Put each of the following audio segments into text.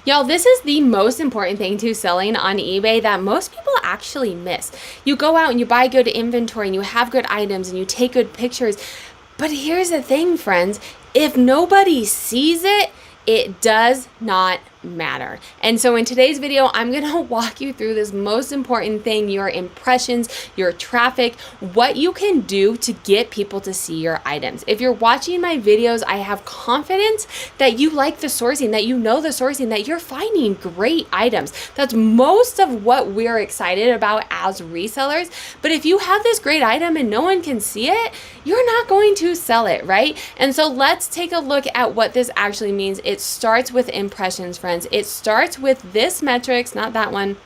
Y'all, this is the most important thing to selling on eBay that most people actually miss. You go out and you buy good inventory and you have good items and you take good pictures. But here's the thing, friends. If nobody sees it, it does not matter. And so in today's video, I'm going to walk you through this most important thing, your impressions, your traffic, what you can do to get people to see your items. If you're watching my videos, I have confidence that you like the sourcing, that you know the sourcing, that you're finding great items. That's most of what we're excited about as resellers. But if you have this great item and no one can see it, you're not going to sell it, right? And so let's take a look at what this actually means. It starts with impressions, friends. It starts with this metrics, not that one.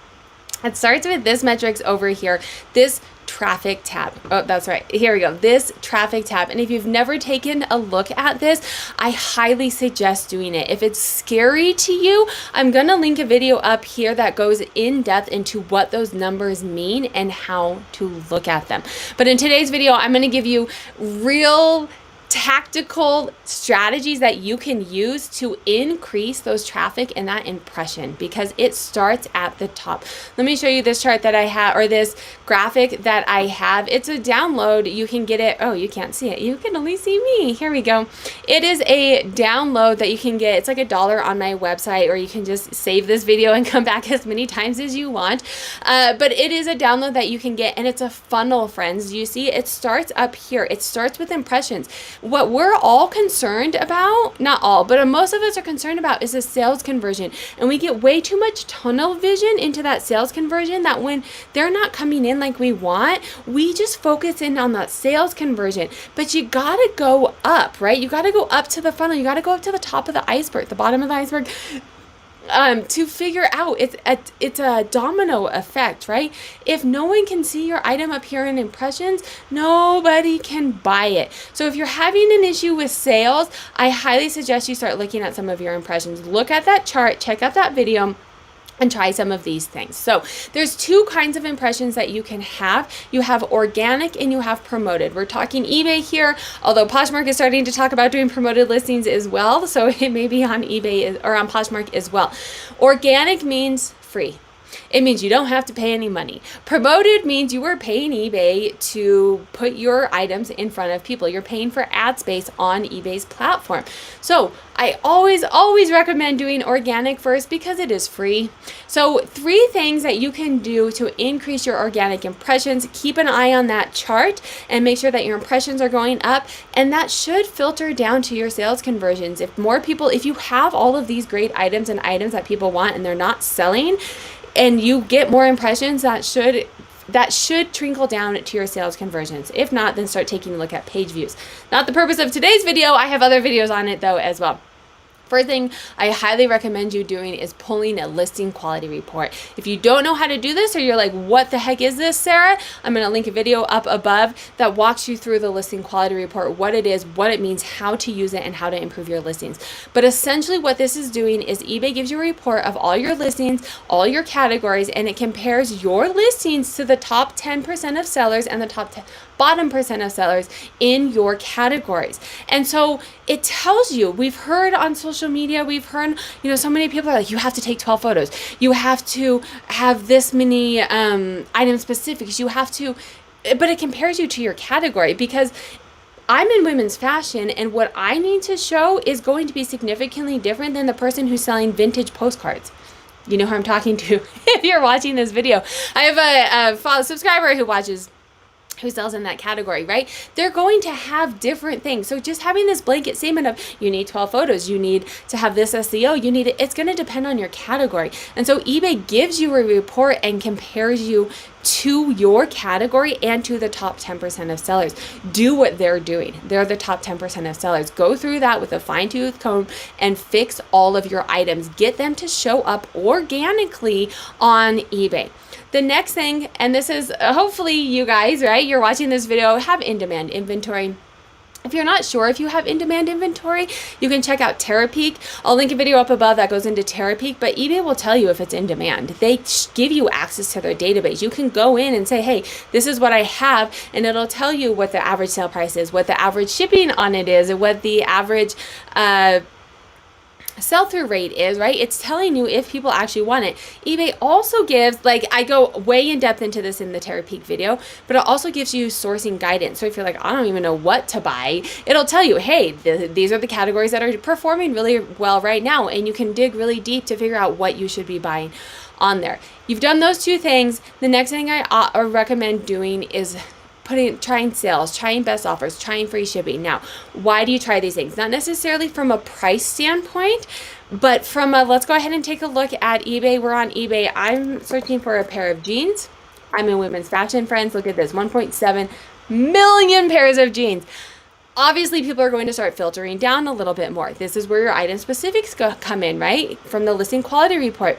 It starts with this metrics over here, this traffic tab. Oh, that's right. Here we go. This traffic tab. And if you've never taken a look at this, I highly suggest doing it. If it's scary to you, I'm going to link a video up here that goes in depth into what those numbers mean and how to look at them. But in today's video, I'm going to give you real tactical strategies that you can use to increase those traffic and that impression, because it starts at the top. Let me show you this chart that I have, or this graphic that I have. It's a download. You can get it. Oh, you can't see it. You can only see me. Here we go. It is a download that you can get. It's like $1 on my website, or you can just save this video and come back as many times as you want. But it is a download that you can get, and it's a funnel, friends. You see, it starts up here. It starts with impressions. What we're all concerned about, not all, but most of us are concerned about, is a sales conversion. And we get way too much tunnel vision into that sales conversion that when they're not coming in like we want, we just focus in on that sales conversion. But you gotta go up, right? You gotta go up to the funnel. You gotta go up to the top of the iceberg, the bottom of the iceberg, to figure out it's a domino effect, right? If no one can see your item up here in impressions, nobody can buy it. So if you're having an issue with sales, I highly suggest you start looking at some of your impressions. Look at that chart, check out that video, and try some of these things. So there's two kinds of impressions that you can have. You have organic and you have promoted. We're talking eBay here, although Poshmark is starting to talk about doing promoted listings as well. So it may be on eBay or on Poshmark as well. Organic means free. It means you don't have to pay any money. Promoted means you are paying eBay to put your items in front of people. You're paying for ad space on eBay's platform. So I always recommend doing organic first because it is free. So 3 things that you can do to increase your organic impressions. Keep an eye on that chart and make sure that your impressions are going up, and that should filter down to your sales conversions. If you have all of these great items and items that people want and they're not selling, and you get more impressions, that should trickle down to your sales conversions. If not, then start taking a look at page views. Not the purpose of today's video. I have other videos on it though as well. First thing I highly recommend you doing is pulling a listing quality report. If you don't know how to do this, or you're like, what the heck is this, Sarah? I'm going to link a video up above that walks you through the listing quality report, what it is, what it means, how to use it, and how to improve your listings. But essentially what this is doing is eBay gives you a report of all your listings, all your categories, and it compares your listings to the top 10% of sellers and the bottom percent of sellers in your categories. And so it tells you, we've heard on social media, we've heard, so many people are like, you have to take 12 photos. You have to have this many item specifics. But it compares you to your category, because I'm in women's fashion, and what I need to show is going to be significantly different than the person who's selling vintage postcards. You know who I'm talking to if you're watching this video. I have a subscriber who sells in that category, right? They're going to have different things. So just having this blanket statement of you need 12 photos, you need to have this SEO, it's going to depend on your category. And so eBay gives you a report and compares you to your category and to the top 10% of sellers. Do what they're doing. They're the top 10% of sellers. Go through that with a fine-tooth comb and fix all of your items. Get them to show up organically on eBay. The next thing, and this is hopefully you guys, right? You're watching this video, have in-demand inventory. If you're not sure if you have in-demand inventory, you can check out TerraPeak. I'll link a video up above that goes into TerraPeak, but eBay will tell you if it's in demand. They give you access to their database. You can go in and say, hey, this is what I have, and it'll tell you what the average sale price is, what the average shipping on it is, and what the average sell-through rate is, right? It's telling you if people actually want it. eBay also gives, like, I go way in depth into this in the Terra Peak video, but it also gives you sourcing guidance. So if you're like, I don't even know what to buy, it'll tell you, hey, these are the categories that are performing really well right now, and you can dig really deep to figure out what you should be buying on there. You've done those two things. The next thing I recommend doing is trying sales, trying best offers, trying free shipping. Now, why do you try these things? Not necessarily from a price standpoint, but from a, let's go ahead and take a look at eBay. We're on eBay. I'm searching for a pair of jeans. I'm in women's fashion, friends. Look at this, 1.7 million pairs of jeans. Obviously, people are going to start filtering down a little bit more. This is where your item specifics come in, right? From the listing quality report.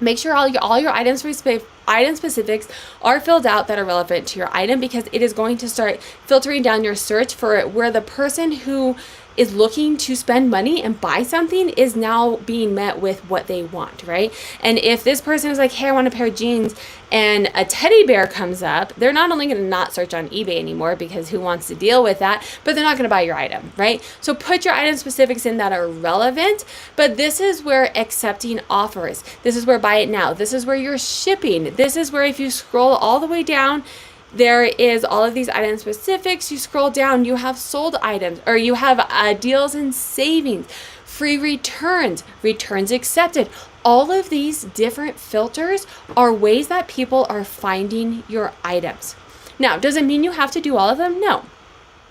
Make sure all your item specifics are filled out that are relevant to your item, because it is going to start filtering down your search for where the person who is looking to spend money and buy something is now being met with what they want, right? And if this person is like, hey, I want a pair of jeans, and a teddy bear comes up, they're not only going to not search on eBay anymore, because who wants to deal with that, but they're not going to buy your item, right? So put your item specifics in that are relevant, but this is where accepting offers, this is where buy it now, this is where you're shipping, this is where if you scroll all the way down, there is all of these item specifics. You scroll down, you have sold items, or you have deals and savings, free returns, returns accepted. All of these different filters are ways that people are finding your items. Now, does it mean you have to do all of them? No.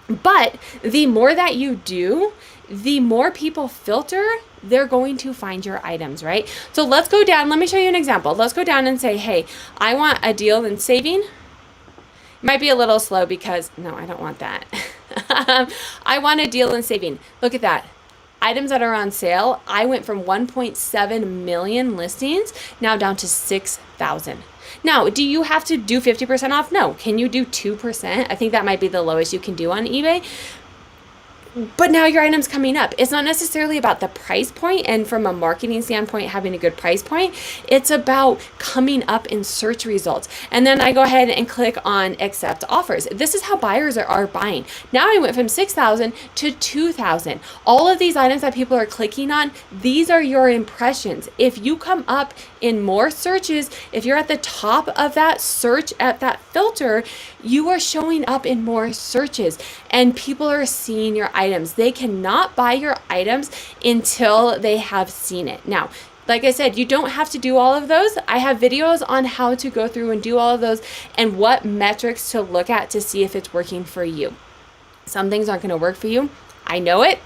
But the more that you do, the more people filter, they're going to find your items, right? So let's go down. Let me show you an example. Let's go down and say, hey, I want a deal and saving. Might be a little slow because, no, I don't want that. I want a deal and saving. Look at that. Items that are on sale, I went from 1.7 million listings now down to 6,000. Now, do you have to do 50% off? No. Can you do 2%? I think that might be the lowest you can do on eBay. But now your item's coming up. It's not necessarily about the price point, and from a marketing standpoint, having a good price point. It's about coming up in search results. And then I go ahead and click on accept offers. This is how buyers are buying. Now I went from 6,000 to 2,000. All of these items that people are clicking on, these are your impressions. If you come up in more searches, if you're at the top of that search, at that filter, you are showing up in more searches, and people are seeing your items. They cannot buy your items until they have seen it. Now, like I said, you don't have to do all of those. I have videos on how to go through and do all of those and what metrics to look at to see if it's working for you. Some things aren't going to work for you. I know it.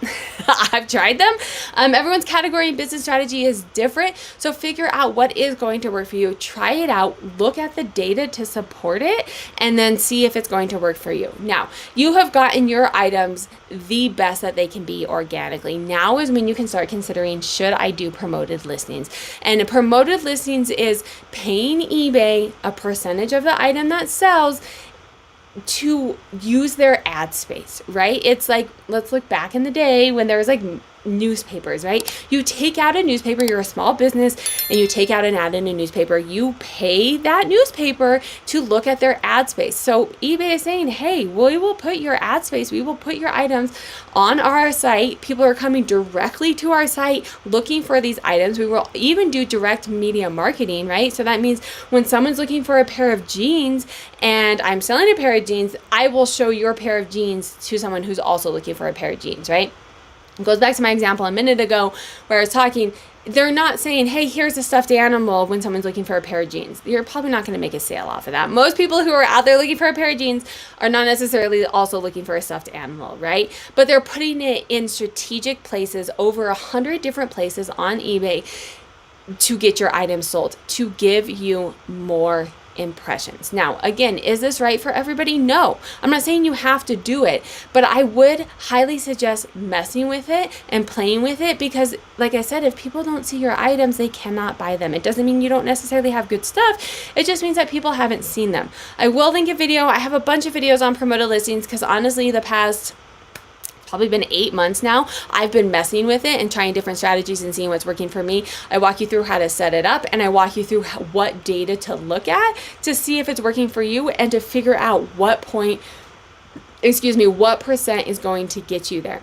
I've tried them. Everyone's category and business strategy is different. So figure out what is going to work for you. Try it out. Look at the data to support it, and then see if it's going to work for you. Now, you have gotten your items the best that they can be organically. Now is when you can start considering, should I do promoted listings? And promoted listings is paying eBay a percentage of the item that sells to use their ad space, right? It's like, let's look back in the day when there was like newspapers, right? You take out a newspaper, you're a small business, and you take out an ad in a newspaper, you pay that newspaper to look at their ad space. So eBay is saying, hey, we will put your ad space, we will put your items on our site. People are coming directly to our site looking for these items. We will even do direct media marketing, right? So that means when someone's looking for a pair of jeans and I'm selling a pair of jeans, I will show your pair of jeans to someone who's also looking for a pair of jeans, right? It goes back to my example a minute ago where I was talking. They're not saying, hey, here's a stuffed animal when someone's looking for a pair of jeans. You're probably not going to make a sale off of that. Most people who are out there looking for a pair of jeans are not necessarily also looking for a stuffed animal, right? But they're putting it in strategic places, over 100 different places on eBay, to get your items sold, to give you more impressions. Now, again, is this right for everybody? No. I'm not saying you have to do it, but I would highly suggest messing with it and playing with it, because like I said, if people don't see your items, they cannot buy them. It doesn't mean you don't necessarily have good stuff. It just means that people haven't seen them. I will link a video. I have a bunch of videos on promoted listings, because honestly, the past probably been 8 months now, I've been messing with it and trying different strategies and seeing what's working for me. I walk you through how to set it up, and I walk you through what data to look at to see if it's working for you, and to figure out what percent is going to get you there.